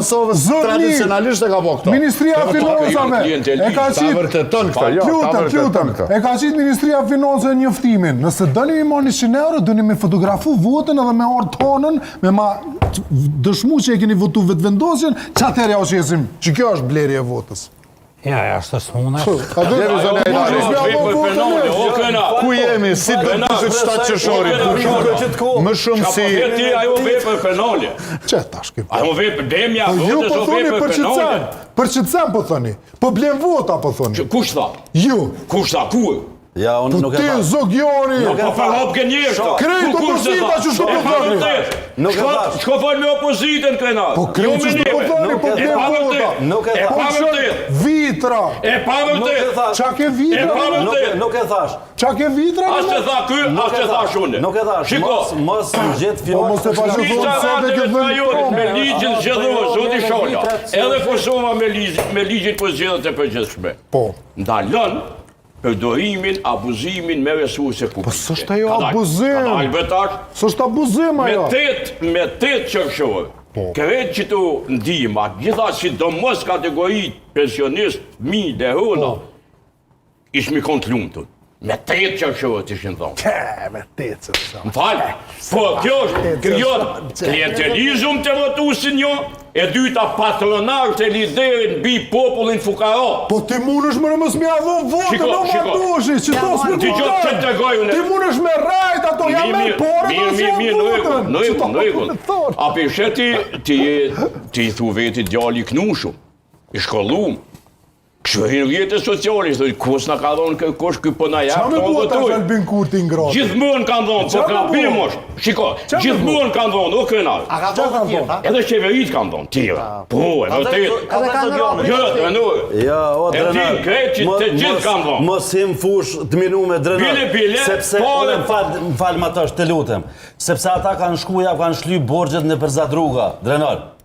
Kosovës tradicionalisht e ka po këto. Ministria Financave e ka qitë Ministria Financave njëftimin. Nëse dëni mi marrë 100 euro, dëni me fotografu votën edhe me orë tonën, me ma dëshmu që e keni votu vetë vendosjen, që atëherja o qesim që kjo është blerje e votës. Ja, së smuna. Ku jemi, si do të të shtatë qëshori? Më shumë si... Ka përhet ti ajo vepër penale. Që tashkim? Ajo vepër demja, Ju votës po o thoni vepër për penale. qëtësem. Për qëtësem po thoni. Po blen vota po thoni. Kush tha? Ju. Kush tha? Ku? Ja, unë nuk e Ti thash. zogjori. Po për hop ke njështë. Krejt opozita që shko po thoni. Nuk e thash. Shko fol me opozitën, krenar. Po krejt që shko po thoni, po blen vota. Nuk e E thash. pa vërtet. Vitra. E pa Nuk e vërtet. thash. Qa ke vitra? Nuk e thash. Qa ke vitra? As të tha ky, as të tha shune. Nuk e thash. Shiko. Mos më gjet Po mos e fjalë. pashë thonë sot e ke me vënd ligjin zgjedhor, zoti Shola. Edhe Kosova me ligjin po zgjedhët e përgjithshme. Po. Ndalën përdorimin, abuzimin me resurse publike. Po s'është ajo abuzim. Ka dalë betash. S'është abuzim ajo. Me 8 qërshorë. Kërret që të ndimat, gjitha si do mos kategori pensionist, mi dhe hona, ishmi kont lumëtun. Me 8 qërshorë të ishin thonë. Me tecë. Më falë, po kjo është klientelizm të votusin një, e dyta patronar të liderin bi popullin fukara. Po ti mund është më në mësë mja dhonë votën, në më dushi, që to s'me Ti gjotë që të gojë unë. Ti mund është me rajt ato, jam me pore, Në regull. A për sheti ti i thu veti djali knushu, i shkollum. Kështë hinë rjetë sociali, kus në ka dhonë kush këj për në Qa jakë, me të bua ta vëtuj. Albin Kurti ngratë? Gjithmonë kanë dhonë, po ka bimë është. Shiko, gjithmonë kanë dhonë, o krenar. A ka votë tjetë, Edhe qeverit kanë dhonë, tjera. Po, e vërtet. Ja, o E din krejt që të gjithë kanë dhonë. Mos him fush të minu me drenat. Bile, Sepse, pare. më falë më tash, të lutem. Sepse ata kanë shku, ja kanë shly borgjet në përzat rruga, drenat.